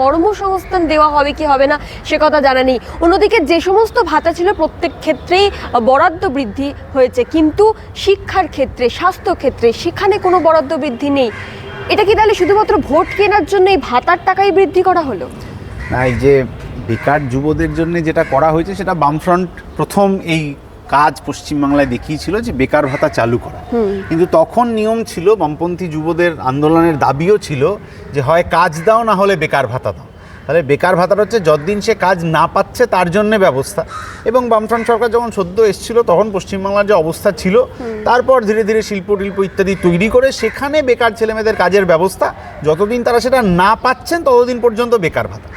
কর্মসংস্থান দেওয়া হবে কি হবে না সে কথা জানা নেই। অন্যদিকে যে সমস্ত ভাতা ছিল প্রত্যেক ক্ষেত্রেই বরাদ্দ বৃদ্ধি হয়েছে, কিন্তু শিক্ষার ক্ষেত্রে, স্বাস্থ্য ক্ষেত্রে সেখানে কোনো বরাদ্দ বৃদ্ধি নেই। এটা কি তাহলে শুধুমাত্র ভোট কেনার জন্য এই ভাতার টাকাই বৃদ্ধি করা হলো? না, এই যে বেকার যুবদের জন্য যেটা করা হয়েছে সেটা বামফ্রন্ট প্রথম এই কাজ পশ্চিমবাংলায় দেখিয়েছিল যে বেকার ভাতা চালু করা। কিন্তু তখন নিয়ম ছিল, বামপন্থী যুবদের আন্দোলনের দাবিও ছিল যে হয় কাজ দাও না হলে বেকার ভাতা দাও। তাহলে বেকার ভাতাটা হচ্ছে যতদিন সে কাজ না পাচ্ছে তার জন্য ব্যবস্থা। এবং বামফ্রন্ট সরকার যখন সদ্য এসেছিল তখন পশ্চিমবাংলার যে অবস্থা ছিল, তারপর ধীরে ধীরে শিল্প টিল্প ইত্যাদি তৈরি করে সেখানে বেকার ছেলেমেয়েদের কাজের ব্যবস্থা, যতদিন তারা সেটা না পাচ্ছেন ততদিন পর্যন্ত বেকার ভাতা।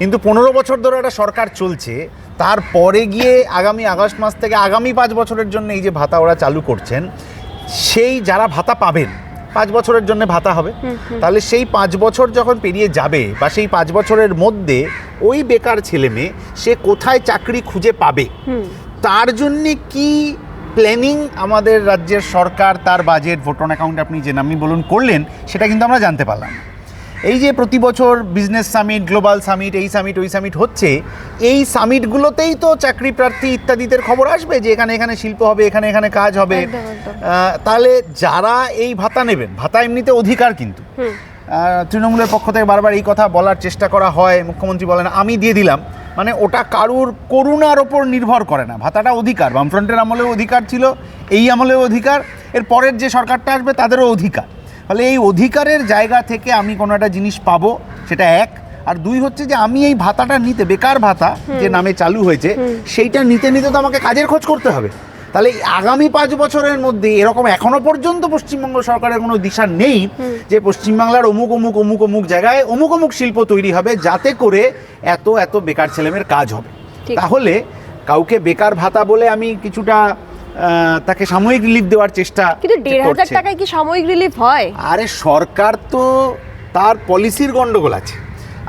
কিন্তু 15 বছর ধরে একটা সরকার চলছে, তারপরে গিয়ে আগামী আগস্ট মাস থেকে আগামী 5 বছরের জন্য এই যে ভাতা ওরা চালু করছেন, সেই যারা ভাতা পাবেন 5 বছরের জন্য ভাতা হবে। তাহলে সেই 5 বছর যখন পেরিয়ে যাবে বা সেই 5 বছরের মধ্যে ওই বেকার ছেলে মেয়ে সে কোথায় চাকরি খুঁজে পাবে, তার জন্যে কি প্ল্যানিং আমাদের রাজ্যের সরকার, তার বাজেট, ভোট অন অ্যাকাউন্ট আপনি যে নামই বলুন করলেন, সেটা কিন্তু আমরা জানতে পারলাম। এই যে প্রতি বছর বিজনেস সামিট, গ্লোবাল সামিট, এই সামিট ওই সামিট হচ্ছে, এই সামিটগুলোতেই তো চাকরি প্রার্থী ইত্যাদিদের খবর আসবে যে এখানে এখানে শিল্প হবে, এখানে এখানে কাজ হবে। তাহলে যারা এই ভাতা নেবেন, ভাতা এমনিতে অধিকার, কিন্তু তৃণমূলের পক্ষ থেকে বারবার এই কথা বলার চেষ্টা করা হয়, মুখ্যমন্ত্রী বলেন আমি দিয়ে দিলাম, মানে ওটা কারুর করুণার ওপর নির্ভর করে না, ভাতাটা অধিকার। বামফ্রন্টের আমলেও অধিকার ছিল, এই আমলেও অধিকার, এর পরের যে সরকারটা আসবে তাদেরও অধিকার। ফলে এই অধিকারের জায়গা থেকে আমি কোনো একটা জিনিস পাবো, সেটা এক। আর দুই হচ্ছে যে আমি এই ভাতাটা নিতে, বেকার ভাতা যে নামে চালু হয়েছে, সেইটা নিতে নিতে তো আমাকে কাজের খোঁজ করতে হবে। তাহলে আগামী 5 বছরের মধ্যে এরকম এখনো পর্যন্ত পশ্চিমবঙ্গ সরকারের কোনো দিশা নেই যে পশ্চিমবাংলার অমুক অমুক অমুক অমুক জায়গায় অমুক অমুক শিল্প তৈরি হবে যাতে করে এত এত বেকার ছেলেমেয়ের কাজ হবে। তাহলে কাউকে বেকার ভাতা বলে আমি কিছুটা তাকে সাময়িক রিলিফ দেওয়ার চেষ্টা, কিন্তু 1,500 টাকায় কি সাময়িক রিলিফ হয়? আরে সরকার তো তার পলিসির গন্ডগোল আছে।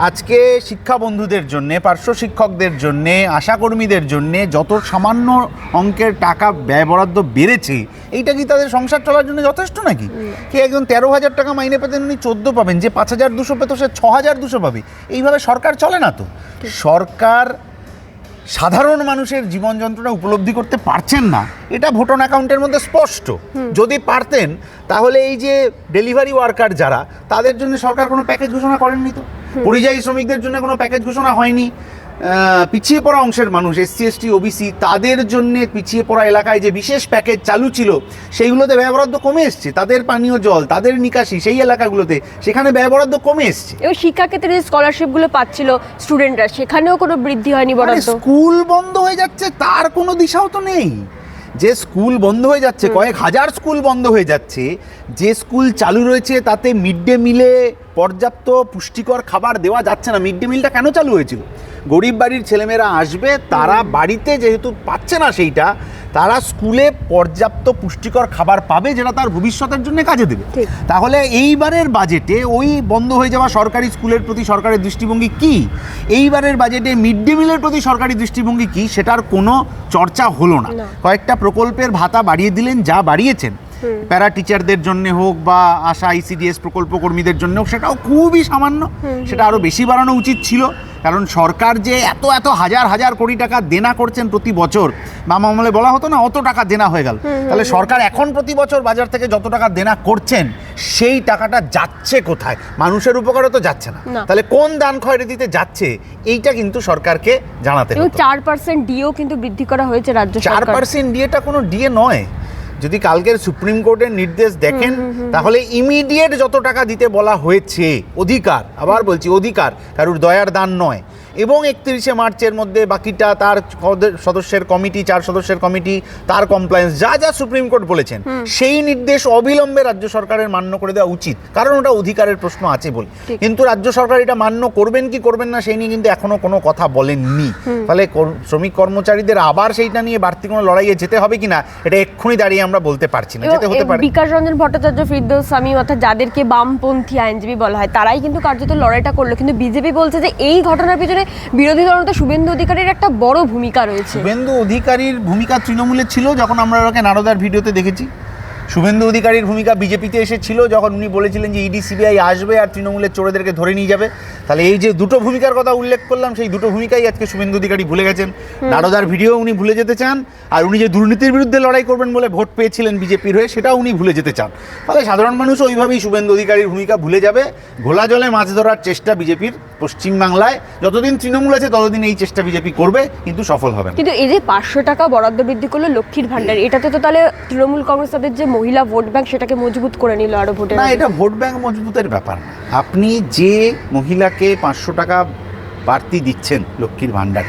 আজকে শিক্ষা বন্ধুদের জন্যে, পার্শ্ব শিক্ষকদের জন্যে, আশাকর্মীদের জন্যে যত সামান্য অঙ্কের টাকা ব্যয় বরাদ্দ বেড়েছে, এইটা কি তাদের সংসার চলার জন্য যথেষ্ট নাকি? কে একজন 13,000 টাকা মাইনে পেতেন, উনি 14 পাবেন, যে 5,200 পেত সে 6,200 পাবে। এইভাবে সরকার চলে না তো। সরকার সাধারণ মানুষের জীবন যন্ত্রণা উপলব্ধি করতে পারছেন না, এটা ভোট অন অ্যাকাউন্টের মধ্যে স্পষ্ট। যদি পারতেন তাহলে এই যে ডেলিভারি ওয়ার্কার যারা, তাদের জন্য সরকার কোনো প্যাকেজ ঘোষণা করেননি তো। পরিযায়ী শ্রমিকদের জন্য কোনো প্যাকেজ ঘোষণা হয়নি। পিছিয়ে পড়া অংশের মানুষ, এসসি এসটি ওবিসি, তাদের জন্য পিছিয়ে পড়া এলাকায় যে বিশেষ প্যাকেজ চালু ছিল, সেইগুলোতে ব্যয় বরাদ্দ কমে এসছে। তাদের পানীয় জল, তাদের নিকাশি, সেই এলাকাগুলোতে সেখানে ব্যয় বরাদ্দ কমে এসছে। এবং শিক্ষাক্ষেত্রে যে স্কলারশিপগুলো পাচ্ছিল স্টুডেন্টরা, সেখানেও কোনো বৃদ্ধি হয়নি বরাদ্দ। স্কুল বন্ধ হয়ে যাচ্ছে, তার কোনো দিশাও তো নেই। যে স্কুল বন্ধ হয়ে যাচ্ছে, কয়েক হাজার স্কুল বন্ধ হয়ে যাচ্ছে, যে স্কুল চালু রয়েছে তাতে মিড ডে মিলে পর্যাপ্ত পুষ্টিকর খাবার দেওয়া যাচ্ছে না। মিড ডে মিলটা কেন চালু হয়েছিল? গরিব বাড়ির ছেলেমেয়েরা আসবে, তারা বাড়িতে যেহেতু পাচ্ছে না সেইটা, তারা স্কুলে পর্যাপ্ত পুষ্টিকর খাবার পাবে যেটা তার ভবিষ্যতের জন্য কাজে দেবে। তাহলে এইবারের বাজেটে ওই বন্ধ হয়ে যাওয়া সরকারি স্কুলের প্রতি সরকারের দৃষ্টিভঙ্গি কি? এইবারের বাজেটে মিড ডে মিলের প্রতি সরকারি দৃষ্টিভঙ্গি কি? সেটার কোনো চর্চা হলো না। কয়েকটা প্রকল্পের ভাতা বাড়িয়ে দিলেন, যা বাড়িয়েছেন প্যারা টিচারদের জন্য হোক বা আশা আইসিডিএস প্রকল্প কর্মীদের জন্য হোক, সেটাও খুবই সামান্য। সেটা আরও বেশি বাড়ানো উচিত ছিল, কারণ সরকার যে এত এত হাজার হাজার কোটি টাকা দেনা করছেন প্রতি বছর, বাম আমলে বলা হতো না অত টাকা দেনা হয়ে গেল। তাহলে সরকার এখন প্রতি বছর বাজার থেকে যত টাকা দেনা করছেন, সেই টাকাটা যাচ্ছে কোথায়? মানুষের উপকারও তো যাচ্ছে না। তাহলে কোন দান খয়রাতিতে যাচ্ছে, এইটা কিন্তু সরকারকে জানাতে হবে। 4% ডিও কিন্তু বৃদ্ধি করা হয়েছে রাজ্য সরকার। 4% ডিএটা কোনো ডিএ নয়। যদি কালকের সুপ্রিম কোর্টের নির্দেশ দেখেন, তাহলে ইমিডিয়েট যত টাকা দিতে বলা হয়েছে, অধিকার, আবার বলছি অধিকার, কারুর দয়ার দান নয়, এবং 31শে মার্চের মধ্যে বাকিটা তার সদস্যের কমিটি, 4 সদস্যের কমিটি, তার কমপ্লায়েন্স, যা যা সুপ্রিম কোর্ট বলেছেন, সেই নির্দেশ অবিলম্বে রাজ্য সরকারের মান্য করে দেওয়া উচিত, কারণ ওটা অধিকারের প্রশ্ন আছে বলে। কিন্তু রাজ্য সরকার এটা মান্য করবেন কি করবেন না সেই নিয়ে কিন্তু এখনো কোনো কথা বলেননি। ফলে শ্রমিক কর্মচারীদের আবার সেইটা নিয়ে বাড়তি কোনো লড়াইয়ে যেতে হবে কিনা, এটা এক্ষুনি দাঁড়িয়ে আমরা বলতে পারছি না। যেতে হতে পারে। বিকাশ রঞ্জন ভট্টাচার্য, ফিরদৌস শামীম, অর্থাৎ যাদেরকে বামপন্থী আইনজীবী বলা হয়, তারাই কিন্তু কার্যত লড়াইটা করলো। কিন্তু বিজেপি বলছে যে এই ঘটনার পিছনে বিরোধী দলনেতা শুভেন্দু অধিকারীর একটা বড় ভূমিকা রয়েছে। শুভেন্দু অধিকারীর ভূমিকা তৃণমূলের ছিল, যখন আমরা ওকে নারদার ভিডিওতে দেখেছি। শুভেন্দু অধিকারীর ভূমিকা বিজেপিতে এসেছিল যখন উনি বলেছিলেন যে ইডি সিবিআই আসবে আর তৃণমূলের চোরেদেরকে ধরে নিয়ে যাবে। তাহলে এই যে দুটো ভূমিকার কথা উল্লেখ করলাম, সেই দুটো ভূমিকাই আজকে শুভেন্দু অধিকারী ভুলে গেছেন। নারদার ভিডিও উনি ভুলে যেতে চান, আর উনি যে দুর্নীতির বিরুদ্ধে লড়াই করবেন বলে ভোট পেয়েছিলেন বিজেপির হয়ে, সেটাও উনি ভুলে যেতে চান। ফলে সাধারণ মানুষ ওইভাবেই শুভেন্দু অধিকারীর ভূমিকা ভুলে যাবে। ঘোলা জলে মাছ ধরার চেষ্টা বিজেপির পশ্চিমবাংলায়, যতদিন তৃণমূল আছে ততদিন এই চেষ্টা বিজেপি করবে, কিন্তু সফল হবে না। কিন্তু এই যে 500 টাকা বরাদ্দ বৃদ্ধি করলো লক্ষ্মীর ভান্ডার, এটাতে তো তাহলে তৃণমূল কংগ্রেস তাদের যে মহিলা ভোট ব্যাংক সেটাকে মজবুত করে নিল আরো ভোটের। না, এটা ভোট ব্যাংক মজবুতের ব্যাপার না। আপনি যে মহিলাকে 500 টাকা বাড়তি দিচ্ছেন লক্ষ্মীর ভান্ডার,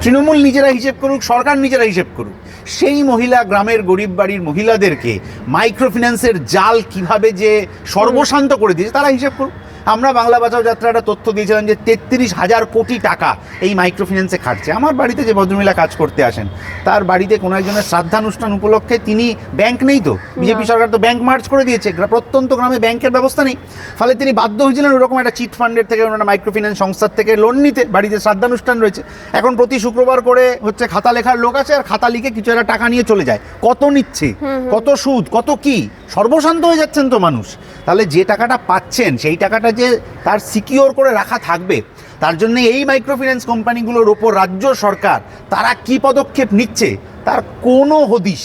তৃণমূল নিজেরা হিসেব করুক, সরকার নিজেরা হিসেব করুক, সেই মহিলা গ্রামের গরিব বাড়ির মহিলাদেরকে মাইক্রোফিন্যান্সের জাল কিভাবে যে সর্বশান্ত করে দিয়েছে তারা হিসেব করুক। আমরা বাংলা বাঁচাও যাত্রা একটা তথ্য দিয়েছিলাম যে 33,000 কোটি টাকা এই মাইক্রোফিন্যান্সে খাটছে। আমার বাড়িতে যে ভদ্রমহিলা কাজ করতে আসেন, তার বাড়িতে কোনো একজনের শ্রাদ্ধানুষ্ঠান উপলক্ষে তিনি, ব্যাংক নেই তো, বিজেপি সরকার তো ব্যাংক মার্জ করে দিয়েছে, প্রত্যন্ত গ্রামে ব্যাংকের ব্যবস্থা নেই, ফলে তিনি বাধ্য হয়েছিলেন ওরকম একটা চিট ফান্ডের থেকে, ওনারা মাইক্রোফিন্যান্স সংস্থার থেকে লোন নিতে। বাড়িতে শ্রাদ্ধানুষ্ঠান রয়েছে, এখন প্রতি শুক্রবার করে হচ্ছে খাতা লেখার লোক আছে, আর খাতা লিখে কিছু একটা টাকা নিয়ে চলে যায়। কত নিচ্ছে, কত সুদ, কত কি, সর্বশান্ত হয়ে যাচ্ছেন তো মানুষ। তাহলে যে টাকাটা পাচ্ছেন সেই টাকাটা যে তার সিকিওর করে রাখা থাকবে, তার জন্য এই মাইক্রোফিন্যান্স কোম্পানিগুলোর ওপর রাজ্য সরকার তারা কি পদক্ষেপ নিচ্ছে তার কোনো হদিশ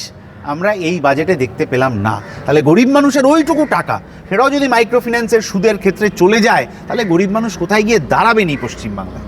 আমরা এই বাজেটে দেখতে পেলাম না। তাহলে গরিব মানুষের ওইটুকু টাকা সেটাও যদি মাইক্রোফিন্যান্সের সুদের ক্ষেত্রে চলে যায়, তাহলে গরিব মানুষ কোথায় গিয়ে দাঁড়াবেন এই পশ্চিমবাংলায়?